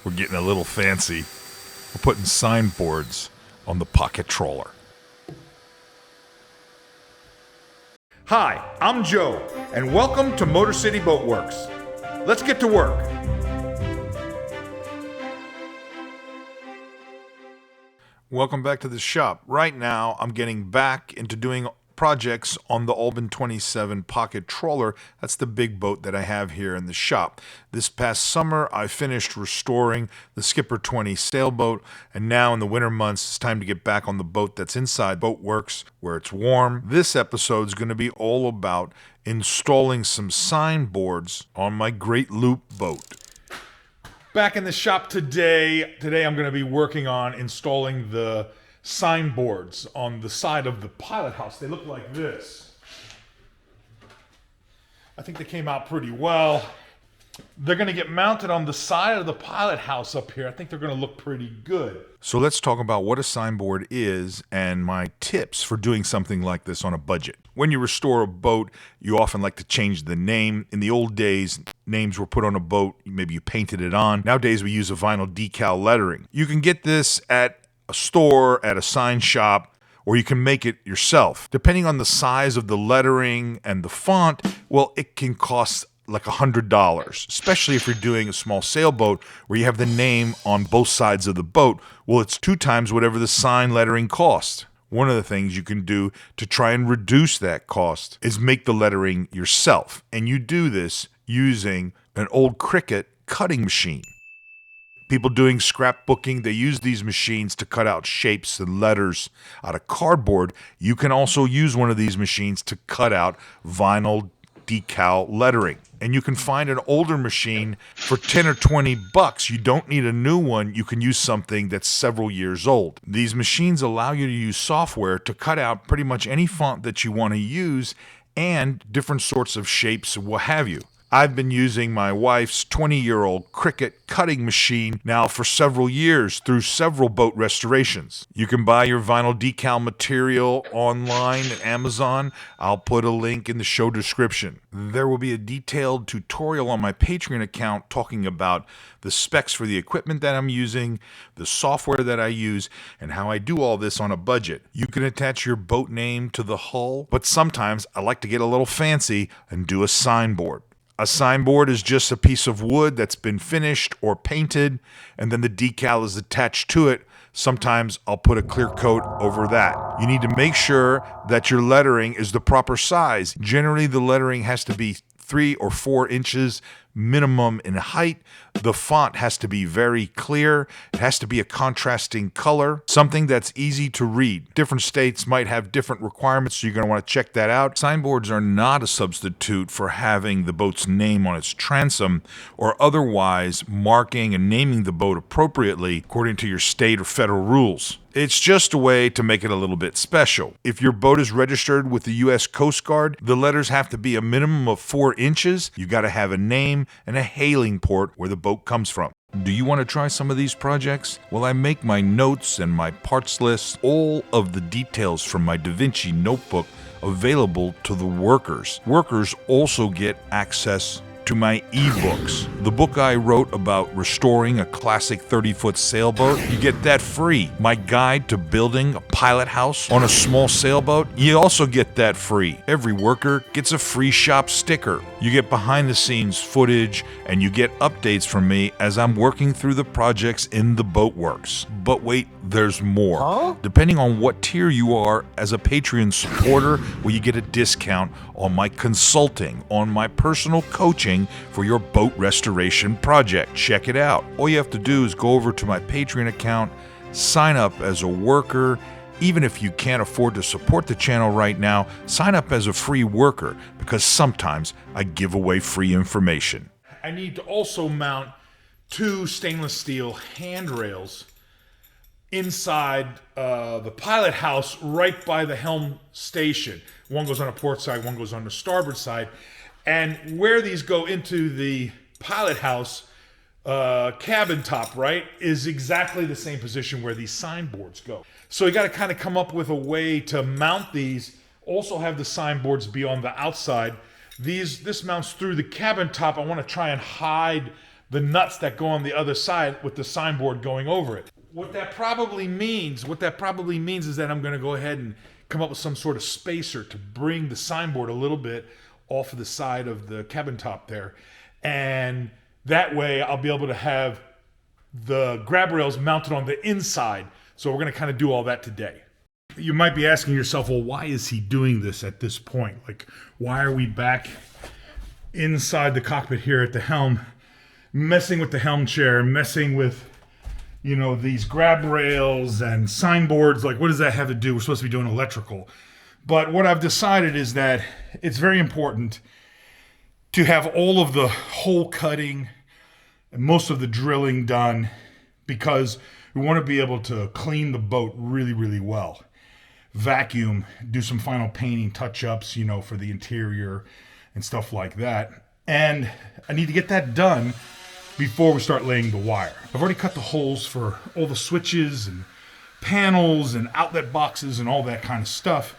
We're getting a little fancy. We're putting signboards on the pocket trawler. Hi, I'm Joe, and welcome to Motor City Boat Werks. Let's get to work. Welcome back to the shop. Right now, I'm getting back into doing projects on the Albin 27 pocket trawler. That's the big boat that I have here in the shop. This past summer, I finished restoring the Skipper 20 sailboat, and now in the winter months, it's time to get back on the boat that's inside Boat Werks, where it's warm. This episode is going to be all about installing some signboards on my Great Loop boat. Back in the shop today I'm going to be working on installing the signboards on the side of the pilot house. They look like this. I think they came out pretty well. They're going to get mounted on the side of the pilot house up here. I think they're going to look pretty good. So let's talk about what a signboard is and my tips for doing something like this on a budget. When you restore a boat, you often like to change the name. In the old days, names were put on a boat. Maybe you painted it on. Nowadays, we use a vinyl decal lettering. You can get this at a store, at a sign shop, or you can make it yourself. Depending on the size of the lettering and the font, well, it can cost like $100, especially if you're doing a small sailboat where you have the name on both sides of the boat. Well, it's 2 times whatever the sign lettering cost. One of the things you can do to try and reduce that cost is make the lettering yourself. And you do this using an old Cricut cutting machine. People doing scrapbooking, they use these machines to cut out shapes and letters out of cardboard. You can also use one of these machines to cut out vinyl decal lettering. And you can find an older machine for 10 or 20 bucks. You don't need a new one. You can use something that's several years old. These machines allow you to use software to cut out pretty much any font that you want to use and different sorts of shapes and what have you. I've been using my wife's 20-year-old Cricut cutting machine now for several years through several boat restorations. You can buy your vinyl decal material online at Amazon. I'll put a link in the show description. There will be a detailed tutorial on my Patreon account talking about the specs for the equipment that I'm using, the software that I use, and how I do all this on a budget. You can attach your boat name to the hull, but sometimes I like to get a little fancy and do a signboard. A signboard is just a piece of wood that's been finished or painted, and then the decal is attached to it. Sometimes I'll put a clear coat over that. You need to make sure that your lettering is the proper size. Generally, the lettering has to be 3 or 4 inches minimum in height. The font has to be very clear. It has to be a contrasting color, something that's easy to read. Different states might have different requirements, so you're going to want to check that out. Signboards are not a substitute for having the boat's name on its transom or otherwise marking and naming the boat appropriately according to your state or federal rules. It's just a way to make it a little bit special. If your boat is registered with the U.S. Coast Guard, the letters have to be a minimum of 4 inches. You got to have a name and a hailing port where the boat comes from. Do you want to try some of these projects? Well, I make my notes and my parts list, all of the details from my Da Vinci notebook available to the workers. Workers also get access to my ebooks. The book I wrote about restoring a classic 30-foot sailboat, you get that free. My guide to building a pilot house on a small sailboat, you also get that free. Every worker gets a free shop sticker. You get behind-the-scenes footage, and you get updates from me as I'm working through the projects in the Boat Werks. But wait, there's more. Depending on what tier you are as a Patreon supporter, well, you get a discount on my consulting, on my personal coaching for your boat restoration project. Check it out. All you have to do is go over to my Patreon account, sign up as a worker. Even if you can't afford to support the channel right now, sign up as a free worker because sometimes I give away free information. I need to also mount 2 stainless steel handrails inside the pilot house right by the helm station. One goes on the port side, one goes on the starboard side. And where these go into the pilot house cabin top, right, is exactly the same position where these signboards go. So you got to kind of come up with a way to mount these. Also have the signboards be on the outside. This mounts through the cabin top. I want to try and hide the nuts that go on the other side with the signboard going over it. What that probably means is that I'm going to go ahead and come up with some sort of spacer to bring the signboard a little bit off of the side of the cabin top there. And that way I'll be able to have the grab rails mounted on the inside. So we're going to kind of do all that today. You might be asking yourself, well, why is he doing this at this point? Like, why are we back inside the cockpit here at the helm, messing with the helm chair, messing with, you know, these grab rails and signboards? Like, what does that have to do? We're supposed to be doing electrical. But what I've decided is that it's very important to have all of the hole cutting and most of the drilling done, because we want to be able to clean the boat really, really well. Vacuum, do some final painting touch-ups, you know, for the interior and stuff like that. And I need to get that done before we start laying the wire. I've already cut the holes for all the switches and panels and outlet boxes and all that kind of stuff.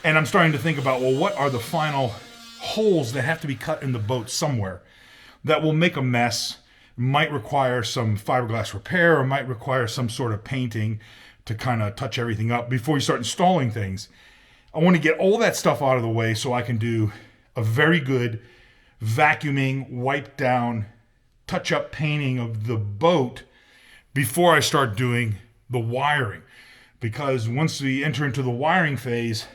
And I'm starting to think about, well, what are the final holes that have to be cut in the boat somewhere that will make a mess, might require some fiberglass repair, or might require some sort of painting to kind of touch everything up before you start installing things. I want to get all that stuff out of the way so I can do a very good vacuuming, wipe down, touch up painting of the boat before I start doing the wiring. Because once we enter into the wiring phase,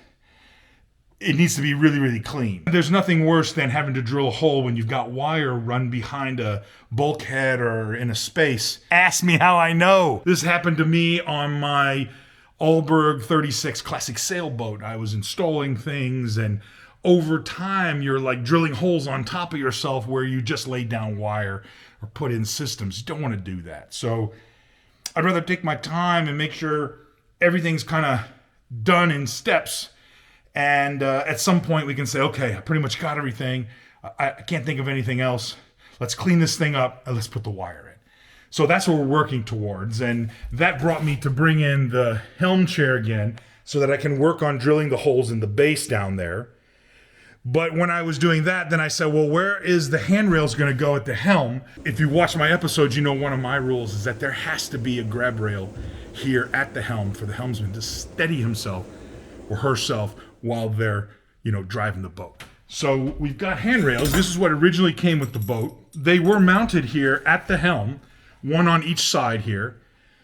it needs to be really, really clean. There's nothing worse than having to drill a hole when you've got wire run behind a bulkhead or in a space. Ask me how I know. This happened to me on my Albin 36 classic sailboat. I was installing things, and over time you're like drilling holes on top of yourself where you just laid down wire or put in systems. You don't want to do that. So I'd rather take my time and make sure everything's kind of done in steps. And at some point we can say, okay, I pretty much got everything. I can't think of anything else. Let's clean this thing up and let's put the wire in. So that's what we're working towards. And that brought me to bring in the helm chair again so that I can work on drilling the holes in the base down there. But when I was doing that, then I said, well, where is the handrails going to go at the helm? If you watch my episodes, you know one of my rules is that there has to be a grab rail here at the helm for the helmsman to steady himself or herself while they're, you know, driving the boat. So we've got handrails. This is what originally came with the boat. They were mounted here at the helm, one on each side here.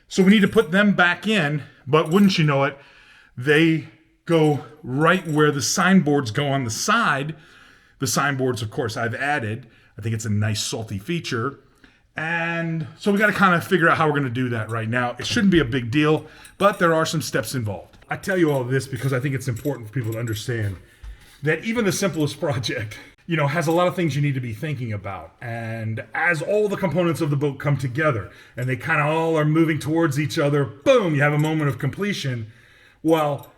So we need to put them back in, but wouldn't you know it, they go right where the signboards go on the side. The signboards, of course, I've added. I think it's a nice salty feature. And so we got to kind of figure out how we're going to do that right now. It shouldn't be a big deal, but there are some steps involved. I tell you all this because I think it's important for people to understand that even the simplest project, you know, has a lot of things you need to be thinking about. And as all the components of the boat come together and they kind of all are moving towards each other, boom, you have a moment of completion. Well,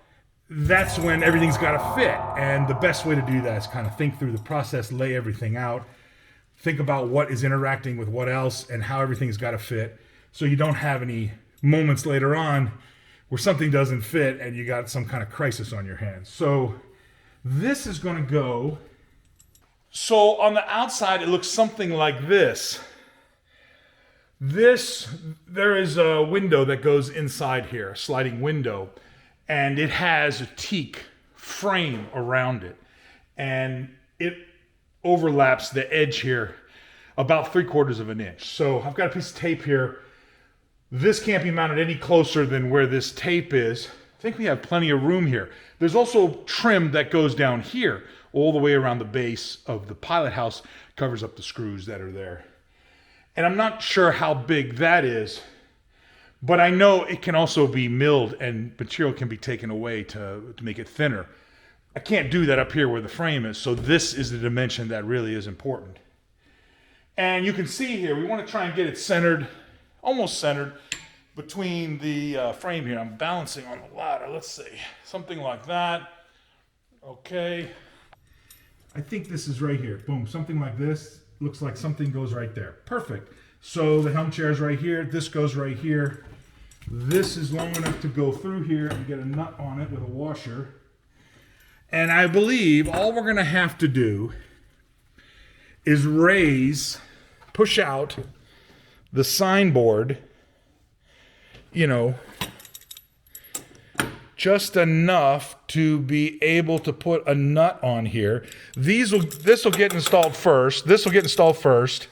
that's when everything's got to fit. And the best way to do that is kind of think through the process, lay everything out, think about what is interacting with what else and how everything's got to fit, so you don't have any moments later on where something doesn't fit and you got some kind of crisis on your hands. So this is going to go. So on the outside, it looks something like this. There is a window that goes inside here, a sliding window, and it has a teak frame around it. And it overlaps the edge here about 3/4 of an inch. So I've got a piece of tape here. This can't be mounted any closer than where this tape is. I think we have plenty of room here. There's also trim that goes down here all the way around the base of the pilot house, covers up the screws that are there. And I'm not sure how big that is, but I know it can also be milled and material can be taken away to make it thinner. I can't do that up here where the frame is, so this is the dimension that really is important. And you can see here, we want to try and get it centered, almost centered, between the frame here. I'm balancing on the ladder. Let's see, something like that. Okay. I think this is right here. Boom, something like this. Looks like something goes right there. Perfect. So the helm chair is right here. This goes right here. This is long enough to go through here and get a nut on it with a washer. And I believe all we're going to have to do is raise push out the signboard, you know, just enough to be able to put a nut on here. This will get installed first. This will get installed first.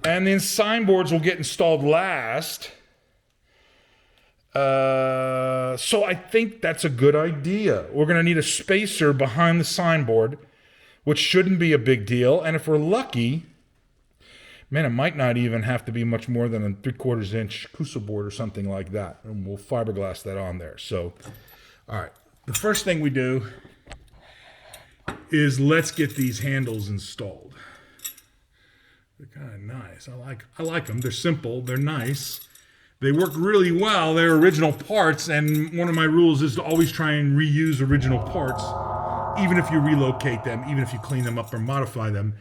And then signboards will get installed last. So I think that's a good idea. We're going to need a spacer behind the signboard, which shouldn't be a big deal. And if we're lucky, man, it might not even have to be much more than a 3/4 inch Kusa board or something like that. And we'll fiberglass that on there. So, all right. The first thing we do is let's get these handles installed. They're kind of nice. I like them. They're simple. They're nice. They work really well. They're original parts, and one of my rules is to always try and reuse original parts, even if you relocate them, even if you clean them up or modify them.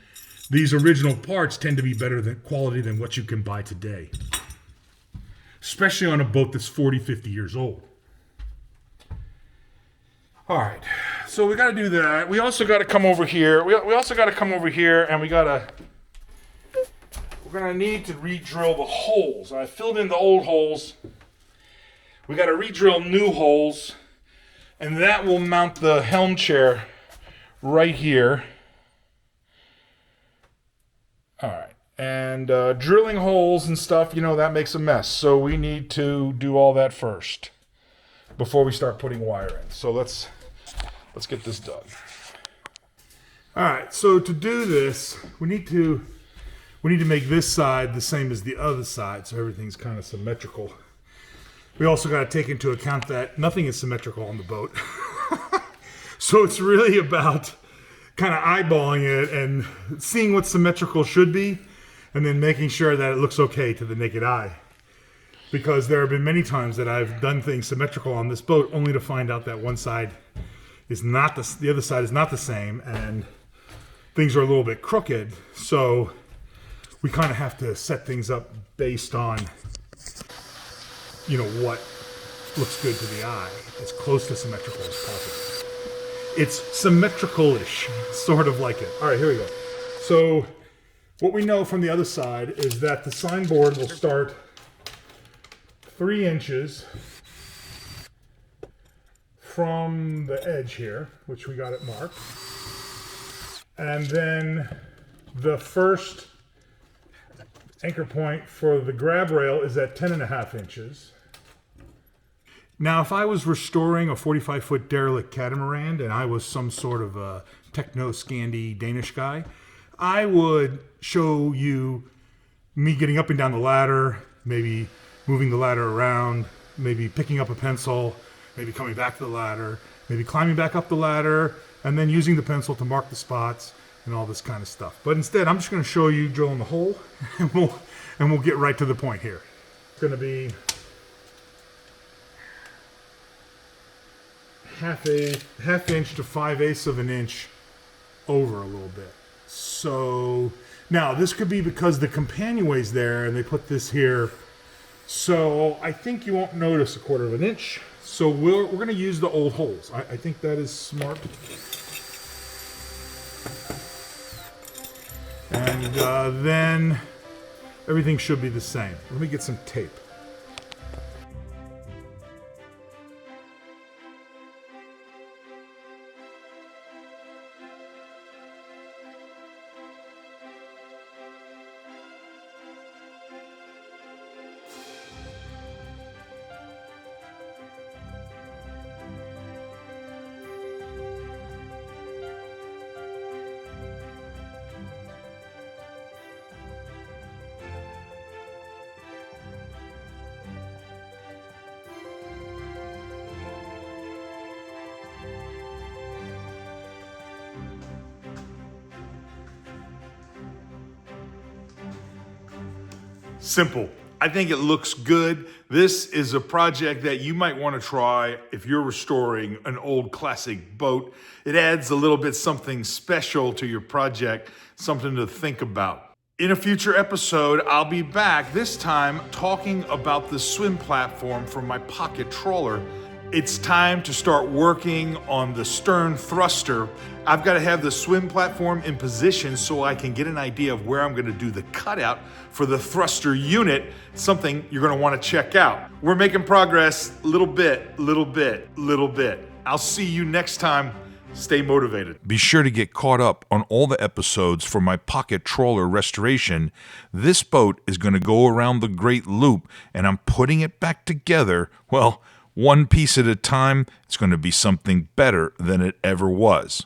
These original parts tend to be better than quality than what you can buy today, especially on a boat that's 40, 50 years old. All right, so we got to do that. We also got to come over here. We also got to come over here, and we're going to need to re-drill the holes. I filled in the old holes. We got to re-drill new holes, and that will mount the helm chair right here. All right, and drilling holes and stuff, you know, that makes a mess. So we need to do all that first before we start putting wire in. So let's get this done. All right, so to do this, we need to make this side the same as the other side, so everything's kind of symmetrical. We also got to take into account that nothing is symmetrical on the boat. So it's really about kind of eyeballing it and seeing what symmetrical should be, and then making sure that it looks okay to the naked eye. Because there have been many times that I've done things symmetrical on this boat only to find out that one side is not the other side is not the same, and things are a little bit crooked. So we kind of have to set things up based on, you know, what looks good to the eye, as close to symmetrical as possible. It's symmetrical-ish, sort of like it. All right, here we go. So what we know from the other side is that the signboard will start 3 inches from the edge here, which we got it marked. And then the first anchor point for the grab rail is at 10.5 inches. Now, if I was restoring a 45-foot derelict catamaran and I was some sort of a techno-Scandi Danish guy, I would show you me getting up and down the ladder, maybe moving the ladder around, maybe picking up a pencil, maybe coming back to the ladder, maybe climbing back up the ladder, and then using the pencil to mark the spots and all this kind of stuff. But instead, I'm just going to show you drilling the hole, and we'll get right to the point here. It's going to be half inch to 5/8 of an inch over a little bit. So now this could be because the companionway's there and they put this here. So I think you won't notice 1/4 of an inch. So we're going to use the old holes. I think that is smart. And then everything should be the same. Let me get some tape. Simple. I think it looks good. This is a project that you might want to try if you're restoring an old classic boat. It adds a little bit something special to your project, something to think about. In a future episode, I'll be back, this time talking about the swim platform for my pocket trawler. It's time to start working on the stern thruster I've got to have the swim platform in position so I can get an idea of where I'm going to do the cutout for the thruster unit, something you're going to want to check out. We're making progress little bit, little bit, little bit. I'll see you next time. Stay motivated. Be sure to get caught up on all the episodes for my pocket trawler restoration. This boat is going to go around the Great Loop, and I'm putting it back together, well, one piece at a time. It's going to be something better than it ever was.